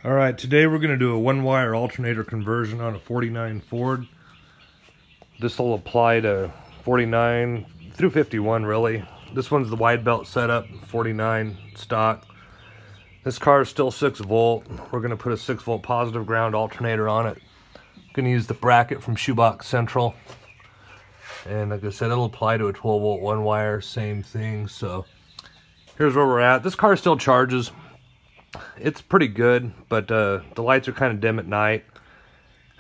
Alright, today we're going to do a one-wire alternator conversion on a 49 Ford. This will apply to 49 through 51 really. This one's the wide belt setup, 49 stock. This car is still 6 volt. We're going to put a 6 volt positive ground alternator on it. I'm going to use the bracket from Shoebox Central. And like I said, it'll apply to a 12 volt one wire, same thing. So here's where we're at. This car still charges. It's pretty good, but the lights are kind of dim at night,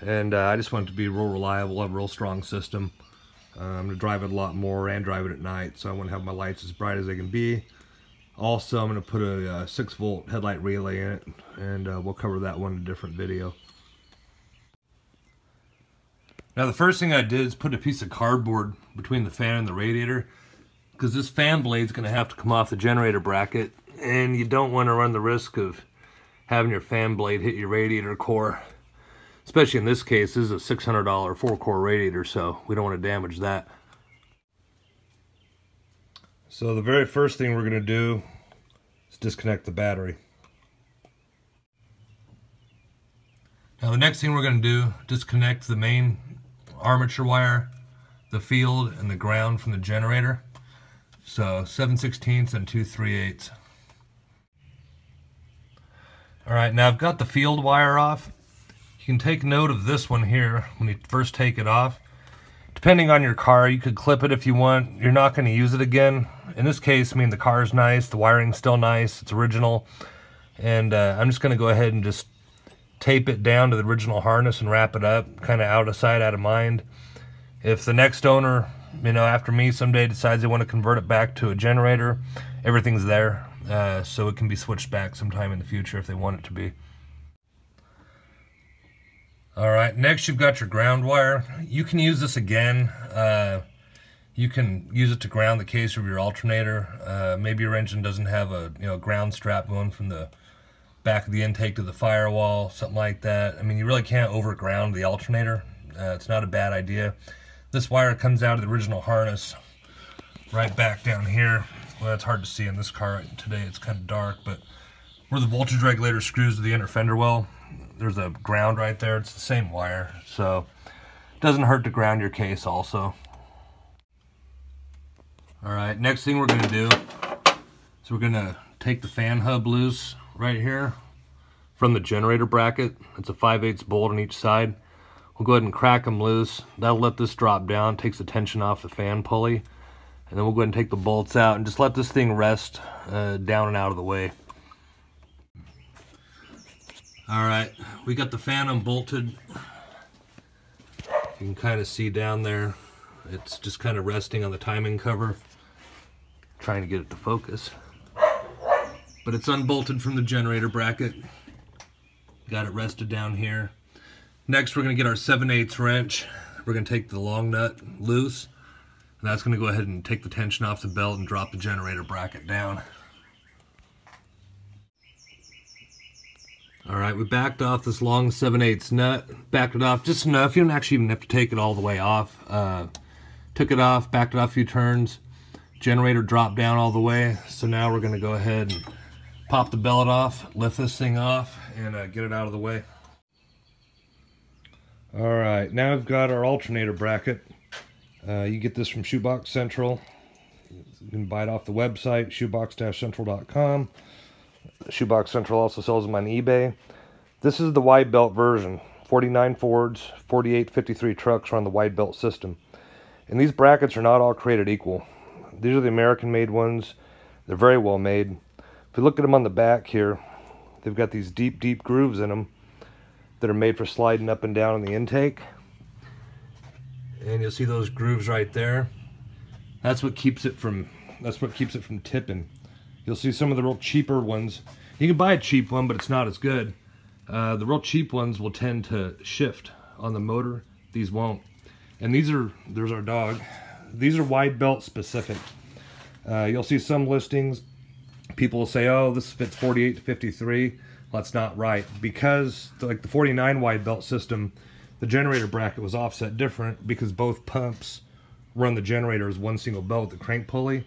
and I just want it to be real reliable, have a real strong system. I'm going to drive it a lot more and drive it at night, so I want to have my lights as bright as they can be. Also, I'm going to put a 6 volt headlight relay in it, and we'll cover that one in a different video. Now the first thing I did is put a piece of cardboard between the fan and the radiator, because this fan blade's going to have to come off the generator bracket, and you don't want to run the risk of having your fan blade hit your radiator core. Especially in this case, this is a $600 4-core radiator, so we don't want to damage that. So the very first thing we're going to do is disconnect the battery. Now the next thing we're going to do, disconnect the main armature wire, the field, and the ground from the generator. So 7/16 and 2/3. Alright, now I've got the field wire off. You can take note of this one here when you first take it off. Depending on your car, you could clip it if you want. You're not going to use it again. In this case, I mean, the car's nice, the wiring's still nice, it's original. And I'm just going to go ahead and just tape it down to the original harness and wrap it up, kind of out of sight, out of mind. If the next owner, you know, after me someday decides they want to convert it back to a generator, everything's there. So it can be switched back sometime in the future if they want it to be. Alright, next you've got your ground wire. You can use this again. You can use it to ground the case of your alternator. Maybe your engine doesn't have a ground strap going from the back of the intake to the firewall, something like that. I mean, you really can't overground the alternator. It's not a bad idea. This wire comes out of the original harness right back down here. Well, it's hard to see in this car today, it's kind of dark, but where the voltage regulator screws to the inner fender well, there's a ground right there. It's the same wire, so it doesn't hurt to ground your case also. Alright, next thing we're going to do is we're going to take the fan hub loose right here from the generator bracket. It's a 5/8 bolt on each side. We'll go ahead and crack them loose. That'll let this drop down, takes the tension off the fan pulley. And then we'll go ahead and take the bolts out and just let this thing rest down and out of the way. Alright, we got the fan unbolted. You can kind of see down there, it's just kind of resting on the timing cover. Trying to get it to focus. But it's unbolted from the generator bracket. Got it rested down here. Next we're going to get our 7/8 wrench. We're going to take the long nut loose. And that's going to go ahead and take the tension off the belt and drop the generator bracket down. Alright, we backed off this long 7/8 nut. Backed it off just enough. You don't actually even have to take it all the way off. Took it off, backed it off a few turns. Generator dropped down all the way. So now we're going to go ahead and pop the bellet off, lift this thing off, and get it out of the way. Alright, now we've got our alternator bracket. You get this from Shoebox Central. You can buy it off the website, shoebox-central.com. Shoebox Central also sells them on eBay. This is the wide belt version. 49 Fords, 48, 53 trucks are on the wide belt system. And these brackets are not all created equal. These are the American-made ones. They're very well made. If you look at them on the back here, they've got these deep, deep grooves in them that are made for sliding up and down in the intake. And you'll see those grooves right there. That's what keeps it from tipping. You'll see some of the real cheaper ones. You can buy a cheap one, but it's not as good. The real cheap ones will tend to shift on the motor. These won't. And there's our dog. These are wide belt specific. You'll see some listings. People will say, oh, this fits 48 to 53. Well, that's not right. Because like the 49 wide belt system, the generator bracket was offset different because both pumps run the generator as one single belt with the crank pulley.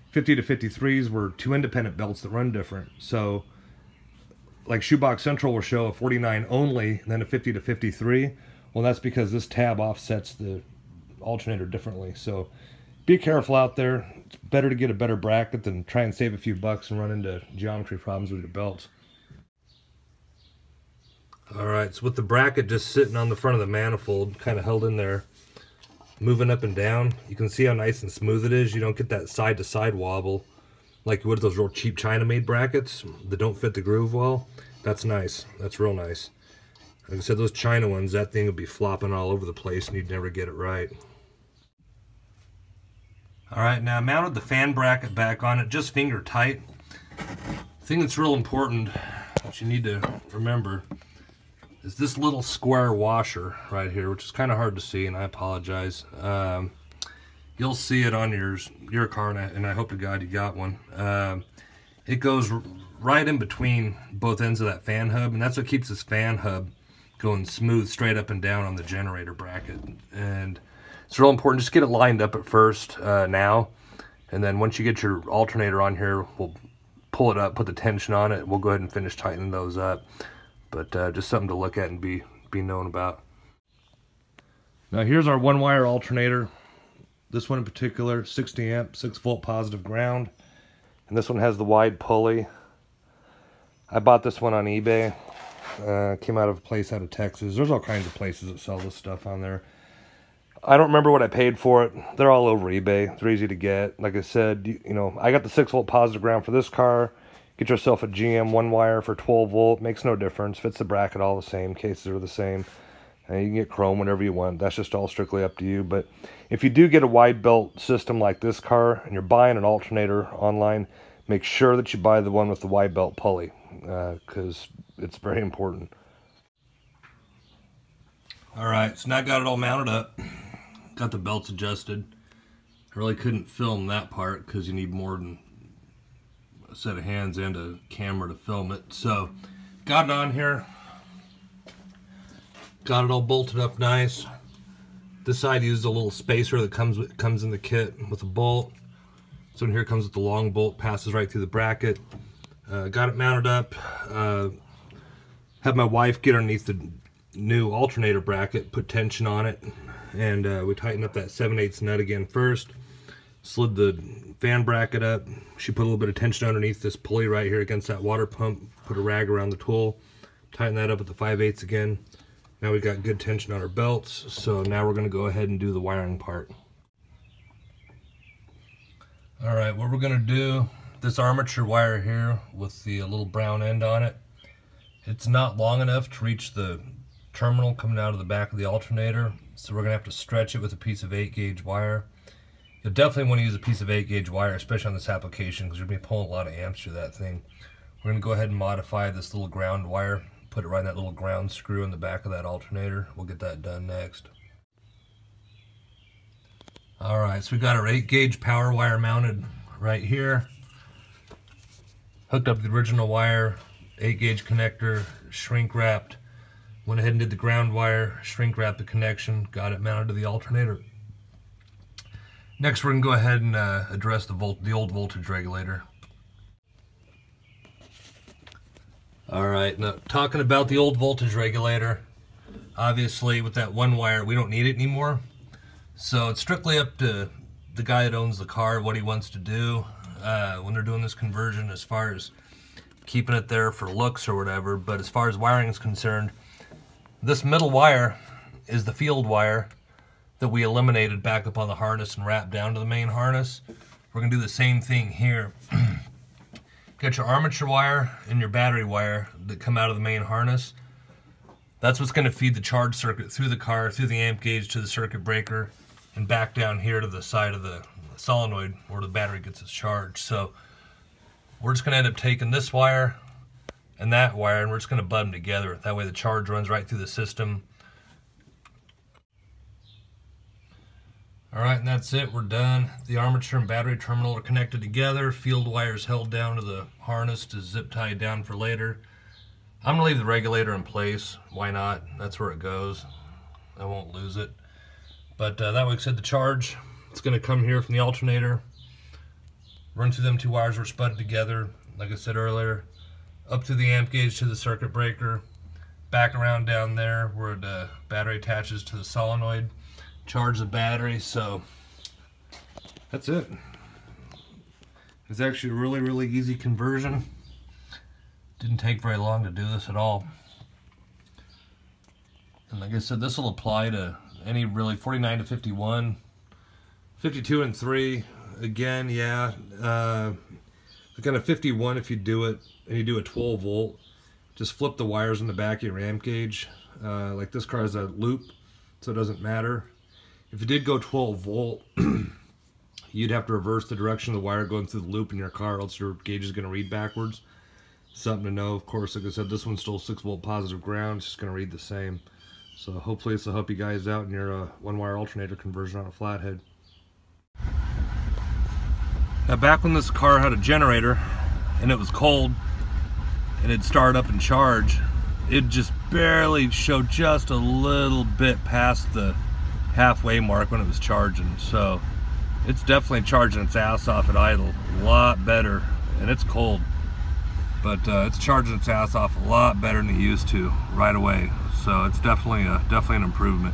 50 to 53s were two independent belts that run different. So like Shoebox Central will show a 49 only, and then a 50 to 53. Well, that's because this tab offsets the alternator differently. So be careful out there. It's better to get a better bracket than try and save a few bucks and run into geometry problems with your belts. Alright, so with the bracket just sitting on the front of the manifold, kind of held in there, moving up and down, you can see how nice and smooth it is. You don't get that side-to-side wobble like you would those real cheap China-made brackets that don't fit the groove well. That's nice. That's real nice. Like I said, those China ones, that thing would be flopping all over the place and you'd never get it right. Alright, now I mounted the fan bracket back on it, just finger tight. The thing that's real important, that you need to remember, is this little square washer right here, which is kind of hard to see, and I apologize. You'll see it on your car, and I hope to God you got one. It goes right in between both ends of that fan hub, and that's what keeps this fan hub going smooth straight up and down on the generator bracket. And it's real important, just get it lined up at first now, and then once you get your alternator on here, we'll pull it up, put the tension on it, we'll go ahead and finish tightening those up. But just something to look at and be known about. Now here's our one wire alternator. This one in particular, 60 amp, 6 volt positive ground. And this one has the wide pulley. I bought this one on eBay. Came out of a place out of Texas. There's all kinds of places that sell this stuff on there. I don't remember what I paid for it. They're all over eBay. They're easy to get. Like I said, you know, I got the 6 volt positive ground for this car. Get yourself a GM one wire for 12 volt. Makes no difference. Fits the bracket all the same. Cases are the same. And you can get chrome whenever you want. That's just all strictly up to you. But if you do get a wide belt system like this car and you're buying an alternator online, make sure that you buy the one with the wide belt pulley because it's very important. Alright, so now I got it all mounted up. Got the belts adjusted. I really couldn't film that part because you need more than a set of hands and a camera to film it. So got it on here, got it all bolted up nice. This side uses a little spacer that comes in the kit with a bolt. So in here comes with the long bolt, passes right through the bracket. Got it mounted up. Had my wife get underneath the new alternator bracket, put tension on it, and we tightened up that 7/8 nut again first. Slid the fan bracket up. She put a little bit of tension underneath this pulley right here against that water pump. Put a rag around the tool. Tighten that up at the 5/8 again. Now we've got good tension on our belts. So now we're going to go ahead and do the wiring part. Alright, what we're going to do, this armature wire here with the little brown end on it, it's not long enough to reach the terminal coming out of the back of the alternator. So we're going to have to stretch it with a piece of 8-gauge wire. You'll definitely want to use a piece of 8-gauge wire, especially on this application, because you're going to be pulling a lot of amps through that thing. We're going to go ahead and modify this little ground wire, put it right in that little ground screw in the back of that alternator. We'll get that done next. Alright, so we got our 8-gauge power wire mounted right here. Hooked up the original wire, 8-gauge connector, shrink wrapped. Went ahead and did the ground wire, shrink wrapped the connection, got it mounted to the alternator. Next, we're going to go ahead and address the old voltage regulator. Alright, now talking about the old voltage regulator, obviously with that one wire, we don't need it anymore. So it's strictly up to the guy that owns the car, what he wants to do when they're doing this conversion as far as keeping it there for looks or whatever. But as far as wiring is concerned, this middle wire is the field wire that we eliminated back up on the harness and wrapped down to the main harness. We're going to do the same thing here. Got your armature wire and your battery wire that come out of the main harness. That's what's going to feed the charge circuit through the car, through the amp gauge to the circuit breaker, and back down here to the side of the solenoid where the battery gets its charge. So we're just going to end up taking this wire and that wire, and we're just going to butt them together. That way the charge runs right through the system. Alright, and that's it. We're done. The armature and battery terminal are connected together. Field wires held down to the harness to zip tie down for later. I'm going to leave the regulator in place. Why not? That's where it goes. I won't lose it. But that way, like I said, the charge, it's going to come here from the alternator, run through them two wires we're spudded together, like I said earlier, up to the amp gauge to the circuit breaker, back around down there where the battery attaches to the solenoid, charge the battery. So that's it. It's actually a really easy conversion. Didn't take very long to do this at all. And like I said, this will apply to any really 49 to 51, 52 and 3. Again, yeah, kind of 51 if you do it and you do a 12 volt. Just flip the wires in the back of your amp gauge. Like this car has a loop, so it doesn't matter. If you did go 12 volt, you'd have to reverse the direction of the wire going through the loop in your car, else your gauge is going to read backwards. Something to know. Of course, like I said, this one's still 6 volt positive ground. It's just going to read the same. So hopefully this will help you guys out in your one-wire alternator conversion on a Flathead. Now back when this car had a generator and it was cold and it'd start up and charge, it just barely showed just a little bit past the halfway mark when it was charging. So it's definitely charging its ass off at idle, a lot better, and it's cold. But it's charging its ass off a lot better than it used to right away. So it's definitely an improvement.